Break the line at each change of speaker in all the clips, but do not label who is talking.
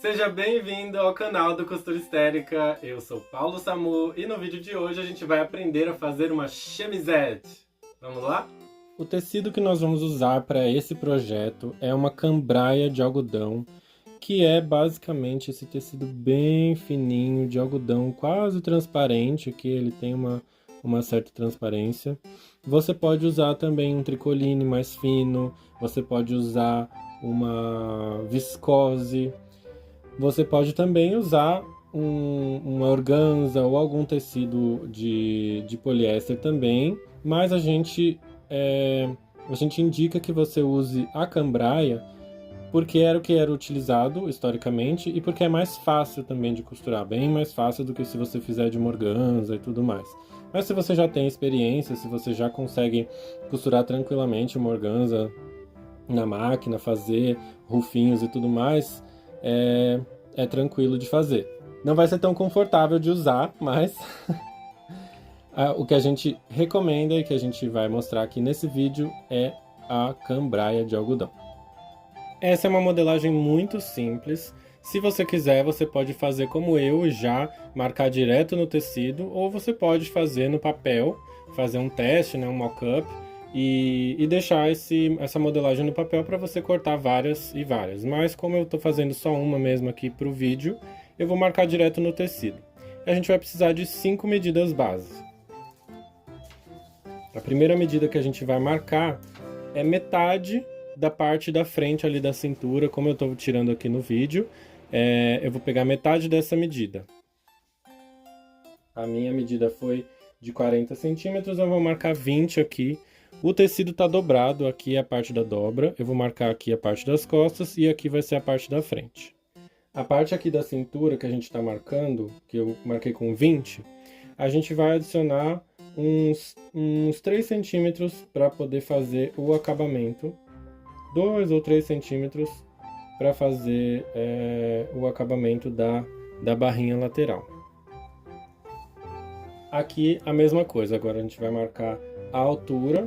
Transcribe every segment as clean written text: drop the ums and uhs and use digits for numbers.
Seja bem-vindo ao canal do Costura Histérica. Eu sou Paulo Samu e no vídeo de hoje a gente vai aprender a fazer uma chemisette. Vamos lá? O tecido que nós vamos usar para esse projeto é uma cambraia de algodão, que é basicamente esse tecido bem fininho de algodão, quase transparente, que ele tem uma certa transparência. Você pode usar também um tricoline mais fino, você pode usar uma viscose, você pode também usar uma organza ou algum tecido de poliéster também, mas a gente indica que você use a cambraia porque era o que era utilizado historicamente e porque é mais fácil também de costurar, bem mais fácil do que se você fizer de uma organza e tudo mais. Mas se você já tem experiência, se você já consegue costurar tranquilamente uma organza na máquina, fazer rufinhos e tudo mais, é tranquilo de fazer. Não vai ser tão confortável de usar, mas o que a gente recomenda e que a gente vai mostrar aqui nesse vídeo é a cambraia de algodão. Essa é uma modelagem muito simples. Se você quiser, você pode fazer como eu, já marcar direto no tecido, ou você pode fazer no papel, fazer um teste, né, um mock-up, e deixar essa modelagem no papel para você cortar várias e várias. Mas como eu estou fazendo só uma mesmo aqui para o vídeo, eu vou marcar direto no tecido. A gente vai precisar de 5 medidas base. A primeira medida que a gente vai marcar é metade da parte da frente ali da cintura, como eu estou tirando aqui no vídeo. Eu vou pegar metade dessa medida. A minha medida foi de 40 centímetros, eu vou marcar 20 aqui. O tecido está dobrado, aqui é a parte da dobra, eu vou marcar aqui a parte das costas e aqui vai ser a parte da frente. A parte aqui da cintura que a gente está marcando, que eu marquei com 20, a gente vai adicionar uns 3 centímetros para poder fazer o acabamento. 2 ou 3 centímetros para fazer o acabamento da barrinha lateral. Aqui a mesma coisa, agora a gente vai marcar a altura.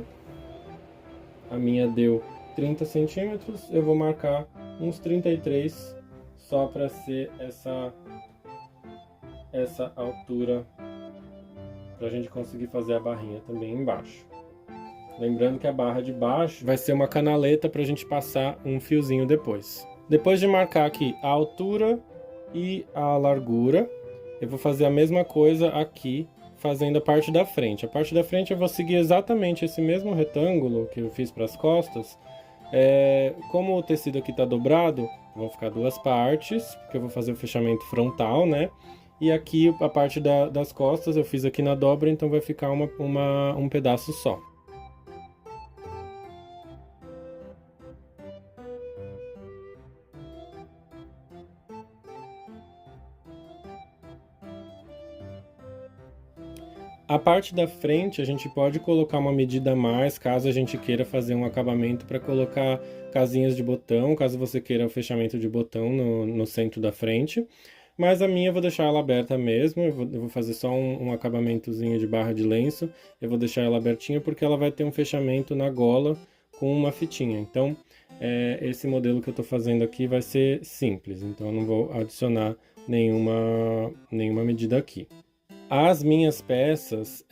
A minha deu 30 centímetros, eu vou marcar uns 33 só para ser essa altura, para a gente conseguir fazer a barrinha também embaixo. Lembrando que a barra de baixo vai ser uma canaleta para a gente passar um fiozinho depois. Depois de marcar aqui a altura e a largura, eu vou fazer a mesma coisa aqui, fazendo a parte da frente. A parte da frente eu vou seguir exatamente esse mesmo retângulo que eu fiz para as costas. Como o tecido aqui está dobrado, vão ficar duas partes, porque eu vou fazer o fechamento frontal, né? E aqui a parte das costas eu fiz aqui na dobra, então vai ficar um pedaço só. A parte da frente a gente pode colocar uma medida a mais, caso a gente queira fazer um acabamento para colocar casinhas de botão, caso você queira o fechamento de botão no centro da frente. Mas a minha eu vou deixar ela aberta mesmo, eu vou fazer só um acabamentozinho de barra de lenço. Eu vou deixar ela abertinha porque ela vai ter um fechamento na gola com uma fitinha. Então, esse modelo que eu estou fazendo aqui vai ser simples, então eu não vou adicionar nenhuma medida aqui. As minhas peças,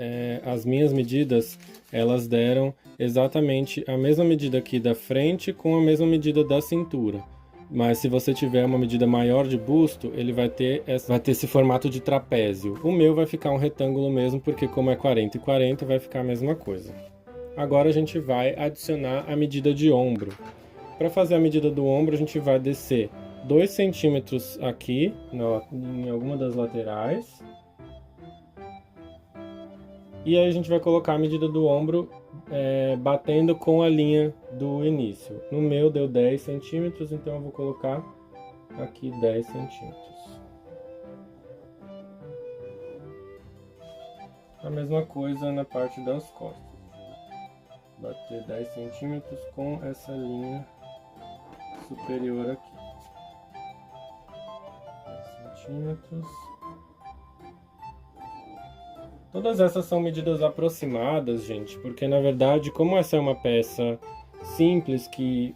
as minhas medidas, elas deram exatamente a mesma medida aqui da frente com a mesma medida da cintura. Mas se você tiver uma medida maior de busto, ele vai ter esse formato de trapézio. O meu vai ficar um retângulo mesmo, porque como é 40 e 40, vai ficar a mesma coisa. Agora a gente vai adicionar a medida de ombro. Para fazer a medida do ombro, a gente vai descer 2 centímetros aqui, em alguma das laterais. E aí a gente vai colocar a medida do ombro batendo com a linha do início. No meu deu 10 centímetros, então eu vou colocar aqui 10 centímetros. A mesma coisa na parte das costas. Bater 10 centímetros com essa linha superior aqui. 10 centímetros. Todas essas são medidas aproximadas, gente, porque na verdade, como essa é uma peça simples que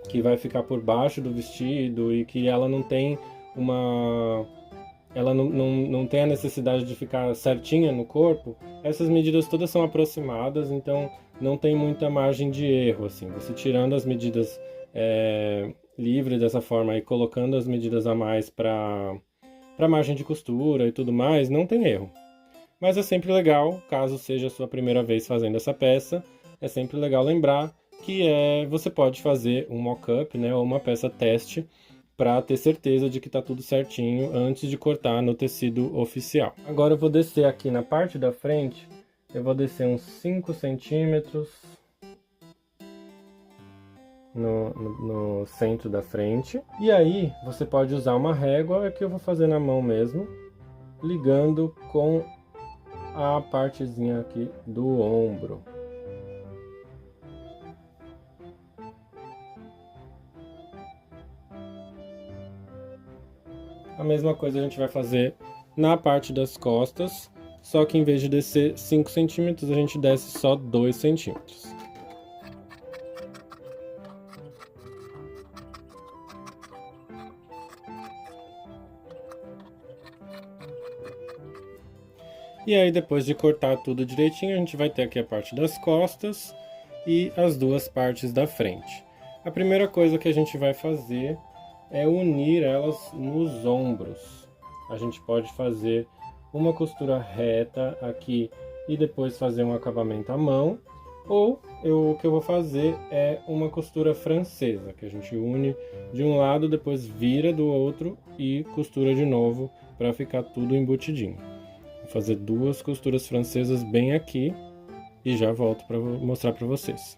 que vai ficar por baixo do vestido e que ela não tem ela não tem a necessidade de ficar certinha no corpo, essas medidas todas são aproximadas, então não tem muita margem de erro, assim. Você tirando as medidas livre dessa forma e colocando as medidas a mais para margem de costura e tudo mais, não tem erro. Mas é sempre legal, caso seja a sua primeira vez fazendo essa peça, é sempre legal lembrar que você pode fazer um mock-up, né, ou uma peça teste, para ter certeza de que está tudo certinho antes de cortar no tecido oficial. Agora eu vou descer aqui na parte da frente, eu vou descer uns 5 centímetros no centro da frente. E aí você pode usar uma régua, que eu vou fazer na mão mesmo, ligando com a partezinha aqui do ombro. A mesma coisa a gente vai fazer na parte das costas, só que em vez de descer 5 centímetros, a gente desce só 2 centímetros. E aí, depois de cortar tudo direitinho, a gente vai ter aqui a parte das costas e as duas partes da frente. A primeira coisa que a gente vai fazer é unir elas nos ombros. A gente pode fazer uma costura reta aqui e depois fazer um acabamento à mão, ou o que eu vou fazer é uma costura francesa, que a gente une de um lado, depois vira do outro e costura de novo para ficar tudo embutidinho. Vou fazer 2 costuras francesas bem aqui e já volto para mostrar para vocês.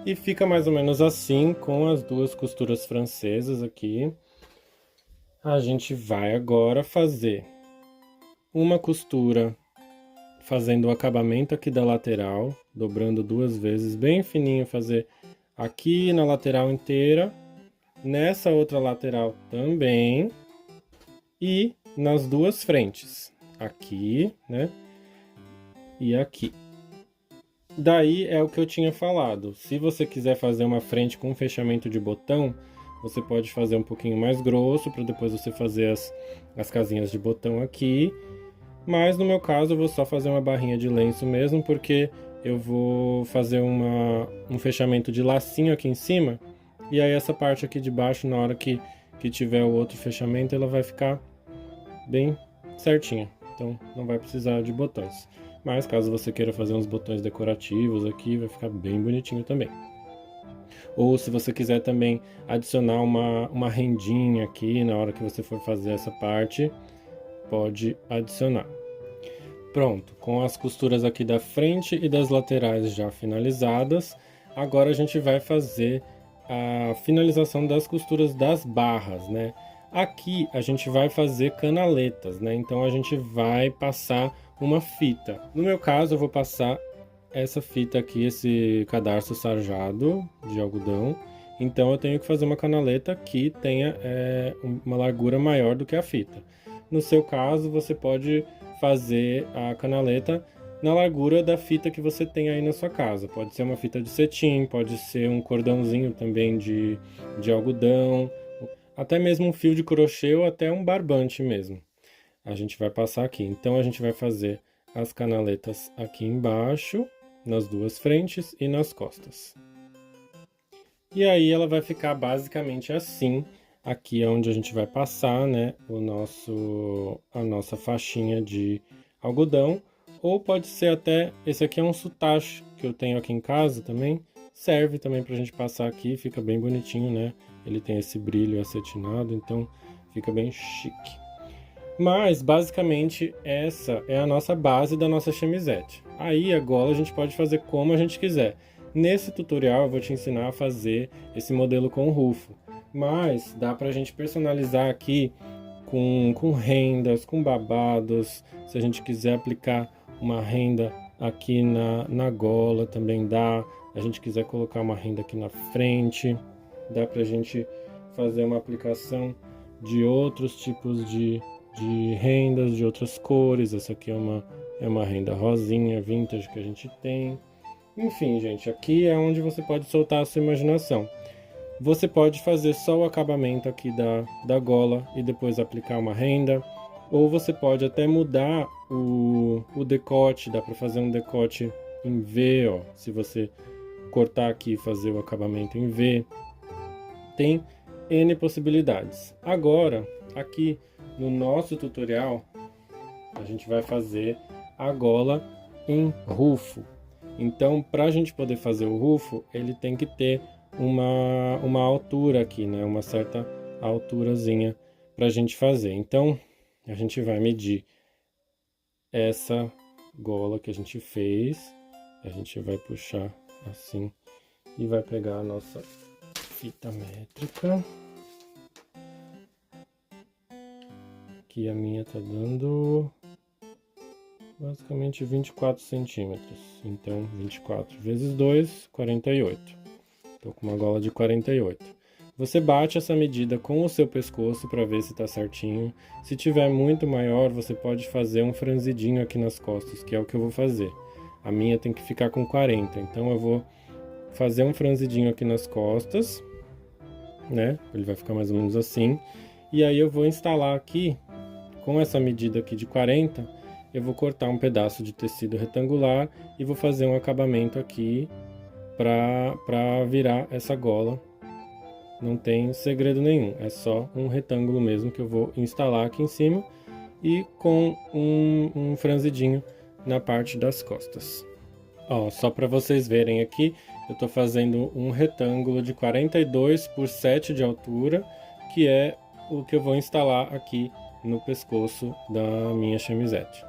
E fica mais ou menos assim, com as 2 costuras francesas aqui. A gente vai agora fazer uma costura fazendo o acabamento aqui da lateral, dobrando 2 vezes, bem fininho, fazer aqui na lateral inteira, nessa outra lateral também, e nas 2 frentes, aqui, né, e aqui. Daí é o que eu tinha falado, se você quiser fazer uma frente com fechamento de botão, você pode fazer um pouquinho mais grosso, para depois você fazer as casinhas de botão aqui. Mas no meu caso eu vou só fazer uma barrinha de lenço mesmo, porque eu vou fazer um fechamento de lacinho aqui em cima. E aí essa parte aqui de baixo, na hora que tiver o outro fechamento, ela vai ficar bem certinha. Então não vai precisar de botões. Mas caso você queira fazer uns botões decorativos aqui, vai ficar bem bonitinho também. Ou se você quiser também adicionar uma rendinha aqui na hora que você for fazer essa parte, pode adicionar. Pronto, com as costuras aqui da frente e das laterais já finalizadas, agora a gente vai fazer a finalização das costuras das barras, né? Aqui a gente vai fazer canaletas, né? Então a gente vai passar uma fita. No meu caso, eu vou passar essa fita aqui, esse cadarço sarjado de algodão. Então eu tenho que fazer uma canaleta que tenha uma largura maior do que a fita. No seu caso, você pode fazer a canaleta na largura da fita que você tem aí na sua casa. Pode ser uma fita de cetim, pode ser um cordãozinho também de algodão, até mesmo um fio de crochê ou até um barbante mesmo. A gente vai passar aqui. Então a gente vai fazer as canaletas aqui embaixo, nas 2 frentes e nas costas. E aí ela vai ficar basicamente assim. Aqui é onde a gente vai passar, né, a nossa faixinha de algodão. Ou pode ser até, esse aqui é um soutache que eu tenho aqui em casa também. Serve também pra gente passar aqui, fica bem bonitinho, né? Ele tem esse brilho acetinado, então fica bem chique. Mas, basicamente, essa é a nossa base da nossa chemisette. Aí, a gola a gente pode fazer como a gente quiser. Nesse tutorial eu vou te ensinar a fazer esse modelo com rufo. Mas, dá pra gente personalizar aqui com rendas, com babados. Se a gente quiser aplicar uma renda aqui na gola, também dá. Se a gente quiser colocar uma renda aqui na frente, dá pra gente fazer uma aplicação de outros tipos de rendas de outras cores. Essa aqui é uma renda rosinha, vintage, que a gente tem. Enfim, gente, aqui é onde você pode soltar a sua imaginação. Você pode fazer só o acabamento aqui da gola e depois aplicar uma renda, ou você pode até mudar o decote, dá para fazer um decote em V, ó, se você cortar aqui e fazer o acabamento em V. Tem N possibilidades. Agora, aqui no nosso tutorial, a gente vai fazer a gola em rufo. Então, para a gente poder fazer o rufo, ele tem que ter uma altura aqui, né? Uma certa alturazinha para a gente fazer. Então, a gente vai medir essa gola que a gente fez. A gente vai puxar assim e vai pegar a nossa fita métrica. Aqui a minha tá dando basicamente 24 centímetros. Então, 24 vezes 2, 48. Tô com uma gola de 48. Você bate essa medida com o seu pescoço para ver se tá certinho. Se tiver muito maior, você pode fazer um franzidinho aqui nas costas, que é o que eu vou fazer. A minha tem que ficar com 40, então eu vou fazer um franzidinho aqui nas costas, né? Ele vai ficar mais ou menos assim. E aí eu vou instalar aqui, com essa medida aqui de 40, eu vou cortar um pedaço de tecido retangular e vou fazer um acabamento aqui para virar essa gola. Não tem segredo nenhum, é só um retângulo mesmo que eu vou instalar aqui em cima e com um franzidinho na parte das costas. Ó, só para vocês verem aqui, eu estou fazendo um retângulo de 42 por 7 de altura, que é o que eu vou instalar aqui no pescoço da minha chemisette.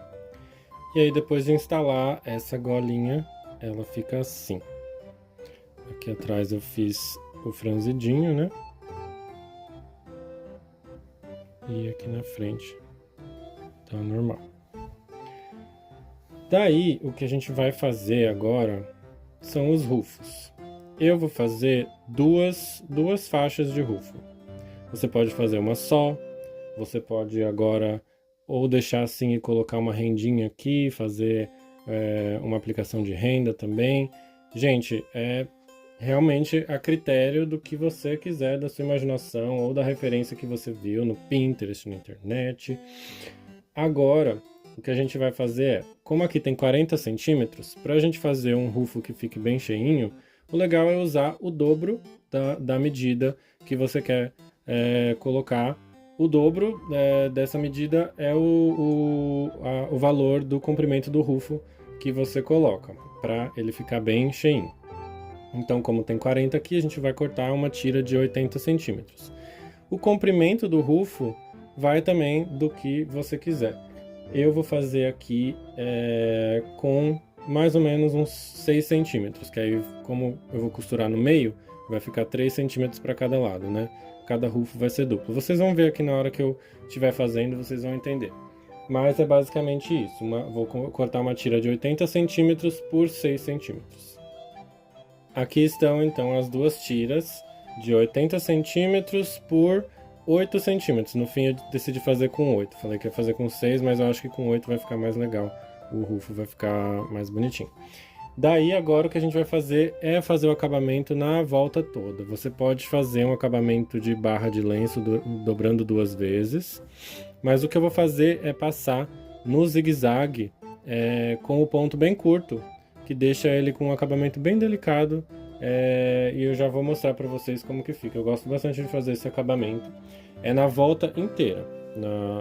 E aí depois de instalar essa golinha, ela fica assim. Aqui atrás eu fiz o franzidinho, né? E aqui na frente tá normal. Daí, o que a gente vai fazer agora são os rufos. Eu vou fazer duas faixas de rufo. Você pode fazer uma só, você pode agora ou deixar assim e colocar uma rendinha aqui, fazer uma aplicação de renda também. Gente, é realmente a critério do que você quiser, da sua imaginação ou da referência que você viu no Pinterest, na internet. Agora, o que a gente vai fazer é, como aqui tem 40 centímetros, para a gente fazer um rufo que fique bem cheinho, o legal é usar o dobro da medida que você quer colocar. O dobro dessa medida é o valor do comprimento do rufo que você coloca, para ele ficar bem cheinho. Então, como tem 40 aqui, a gente vai cortar uma tira de 80 centímetros. O comprimento do rufo vai também do que você quiser. Eu vou fazer aqui com mais ou menos uns 6 centímetros, que aí, como eu vou costurar no meio, vai ficar 3 centímetros para cada lado, né? Cada rufo vai ser duplo. Vocês vão ver aqui na hora que eu estiver fazendo, vocês vão entender. Mas é basicamente isso. Vou cortar uma tira de 80 centímetros por 6 centímetros. Aqui estão, então, as duas tiras de 80 centímetros por 8 centímetros. No fim, eu decidi fazer com 8. Falei que ia fazer com 6, mas eu acho que com 8 vai ficar mais legal. O rufo vai ficar mais bonitinho. Daí, agora, o que a gente vai fazer é fazer o acabamento na volta toda. Você pode fazer um acabamento de barra de lenço dobrando 2 vezes. Mas o que eu vou fazer é passar no zigue-zague com o ponto bem curto, que deixa ele com um acabamento bem delicado, e eu já vou mostrar para vocês como que fica. Eu gosto bastante de fazer esse acabamento. É na volta inteira,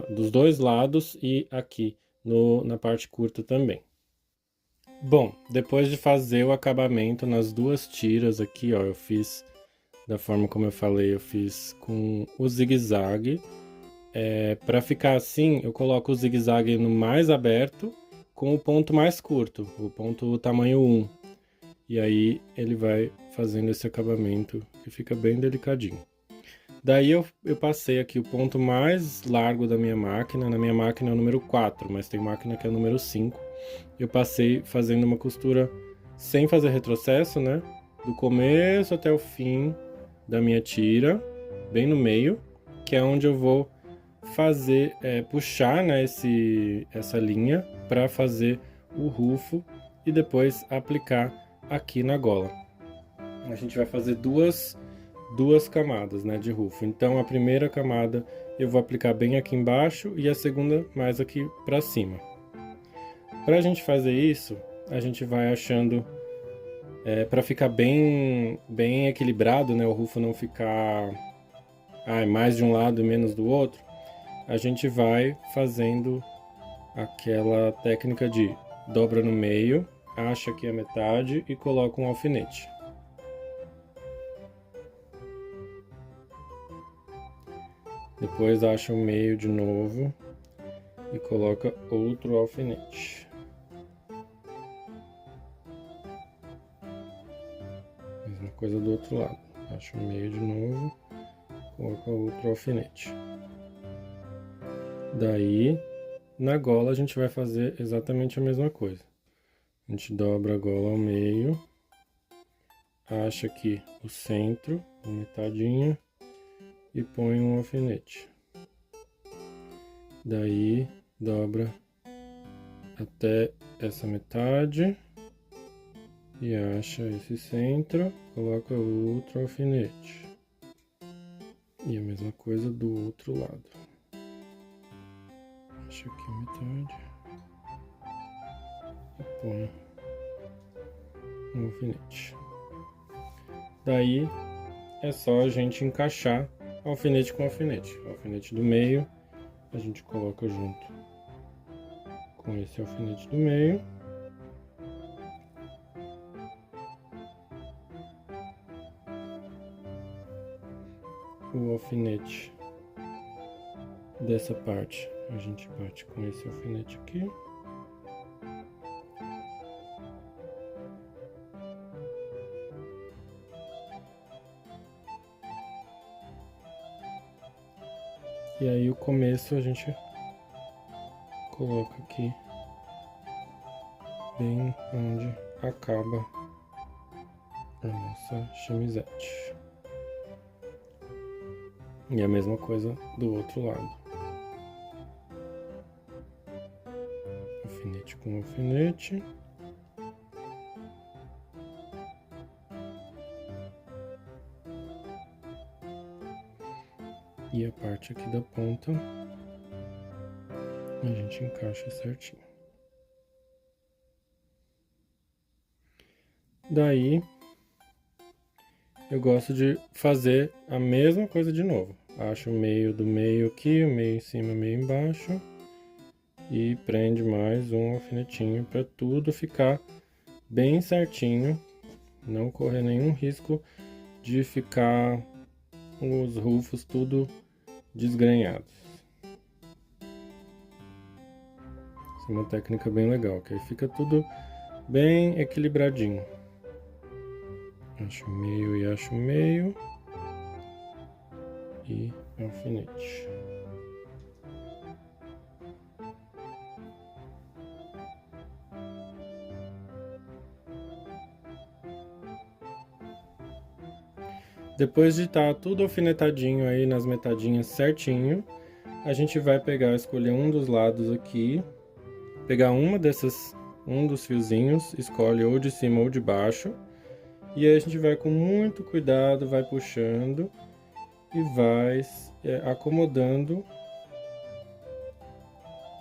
dos dois lados e aqui na parte curta também. Bom, depois de fazer o acabamento nas duas tiras aqui, ó, eu fiz da forma como eu falei, eu fiz com o zigue-zague. Para ficar assim, eu coloco o zigue-zague no mais aberto, com o ponto mais curto, o ponto tamanho 1. E aí ele vai fazendo esse acabamento que fica bem delicadinho. Daí eu passei aqui o ponto mais largo da minha máquina. Na minha máquina é o número 4, mas tem máquina que é o número 5. Eu passei fazendo uma costura sem fazer retrocesso, né? Do começo até o fim da minha tira, bem no meio, que é onde eu vou fazer, puxar, né, essa linha para fazer o rufo e depois aplicar aqui na gola. A gente vai fazer duas duas camadas, né, de rufo. Então a primeira camada eu vou aplicar bem aqui embaixo e a segunda mais aqui para cima. Para a gente fazer isso, a gente vai achando, para ficar bem equilibrado, né, o rufo não ficar mais de um lado e menos do outro, a gente vai fazendo aquela técnica de dobra no meio, acha aqui a metade e coloca um alfinete. Depois acha o meio de novo e coloca outro alfinete. Mesma coisa do outro lado. Acha o meio de novo, coloca outro alfinete. Daí, na gola a gente vai fazer exatamente a mesma coisa. A gente dobra a gola ao meio, acha aqui o centro, a metadinha, e põe um alfinete. Daí dobra até essa metade e acha esse centro, coloca outro alfinete. E a mesma coisa do outro lado. Acha aqui a metade e põe um alfinete. Daí é só a gente encaixar alfinete com alfinete. O alfinete do meio a gente coloca junto com esse alfinete do meio. O alfinete dessa parte a gente bate com esse alfinete aqui. E aí o começo a gente coloca aqui bem onde acaba a nossa chemisette. E a mesma coisa do outro lado. Alfinete com alfinete. E a parte aqui da ponta a gente encaixa certinho. Daí eu gosto de fazer a mesma coisa de novo. Acho o meio do meio aqui, o meio em cima, o meio embaixo. E prende mais um alfinetinho para tudo ficar bem certinho. Não correr nenhum risco de ficar os rufos tudo desgrenhados. Essa é uma técnica bem legal, que aí fica tudo bem equilibradinho. Acho o meio e acho o meio. E alfinete. Depois de estar tudo alfinetadinho aí nas metadinhas certinho, a gente vai pegar, escolher um dos lados aqui, pegar um dos fiozinhos, escolhe ou de cima ou de baixo, e aí a gente vai com muito cuidado, vai puxando e vai acomodando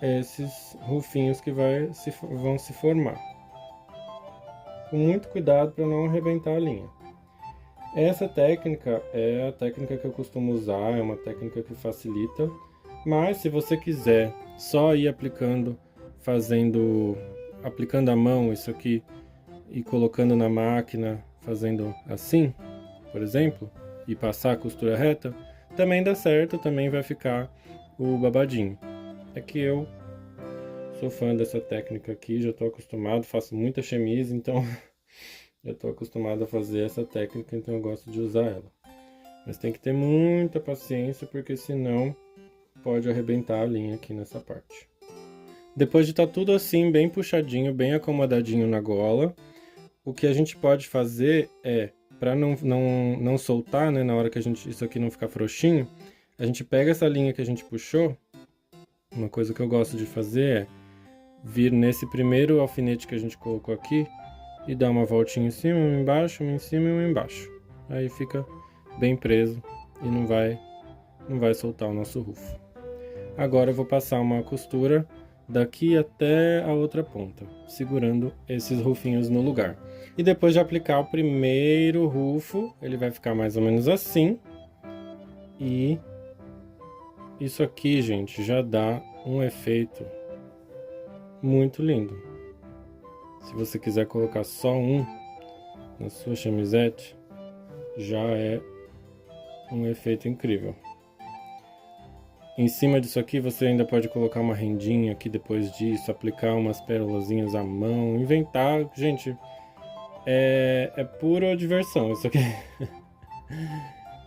esses rufinhos que vão se formar. Com muito cuidado para não arrebentar a linha. Essa técnica é a técnica que eu costumo usar, é uma técnica que facilita, mas se você quiser só ir aplicando a mão isso aqui e colocando na máquina, fazendo assim, por exemplo, e passar a costura reta, também dá certo, também vai ficar o babadinho. É que eu sou fã dessa técnica aqui, já estou acostumado, faço muita chemise, então já estou acostumado a fazer essa técnica, então eu gosto de usar ela. Mas tem que ter muita paciência, porque senão pode arrebentar a linha aqui nessa parte. Depois de estar tudo assim, bem puxadinho, bem acomodadinho na gola, o que a gente pode fazer é, para não soltar, né, na hora que isso aqui não ficar frouxinho, a gente pega essa linha que a gente puxou, uma coisa que eu gosto de fazer é vir nesse primeiro alfinete que a gente colocou aqui, e dá uma voltinha em cima, uma embaixo, uma em cima e uma embaixo. Aí fica bem preso e não vai soltar o nosso rufo. Agora eu vou passar uma costura daqui até a outra ponta, segurando esses rufinhos no lugar. E depois de aplicar o primeiro rufo, ele vai ficar mais ou menos assim. E isso aqui, gente, já dá um efeito muito lindo. Se você quiser colocar só um na sua chamisette, já é um efeito incrível. Em cima disso aqui você ainda pode colocar uma rendinha aqui depois disso, aplicar umas pérolazinhas à mão, inventar. Gente, é pura diversão isso aqui.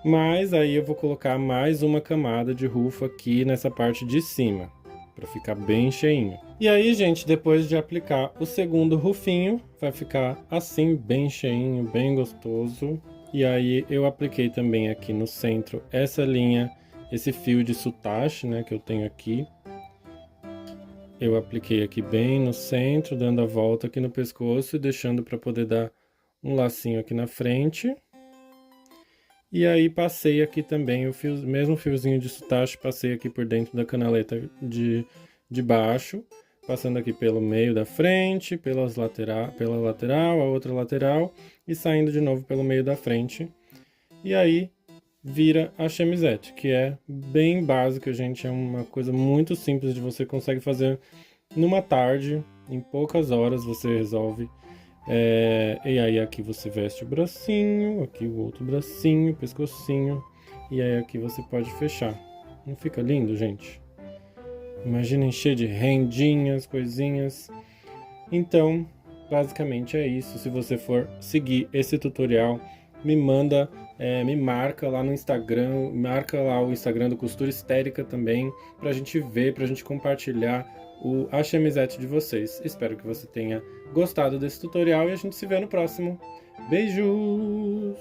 Mas aí eu vou colocar mais uma camada de rufo aqui nessa parte de cima, para ficar bem cheinho. E aí, gente, depois de aplicar o segundo rufinho, vai ficar assim, bem cheinho, bem gostoso. E aí eu apliquei também aqui no centro essa linha, esse fio de soutache, né, que eu tenho aqui. Eu apliquei aqui bem no centro, dando a volta aqui no pescoço e deixando para poder dar um lacinho aqui na frente. E aí passei aqui também o mesmo fiozinho de soutache, passei aqui por dentro da canaleta de baixo, passando aqui pelo meio da frente, pela lateral, a outra lateral e saindo de novo pelo meio da frente. E aí vira a chemisette, que é bem básica, gente, é uma coisa muito simples de você consegue fazer numa tarde, em poucas horas você resolve. E aí aqui você veste o bracinho, aqui o outro bracinho, pescocinho, e aí aqui você pode fechar. Não fica lindo, gente? Imagina encher de rendinhas, coisinhas. Então, basicamente é isso. Se você for seguir esse tutorial, me manda, me marca lá no Instagram, marca lá o Instagram do Costura Histérica também, pra gente ver, pra gente compartilhar a chemisette de vocês. Espero que você tenha gostado desse tutorial e a gente se vê no próximo. Beijos!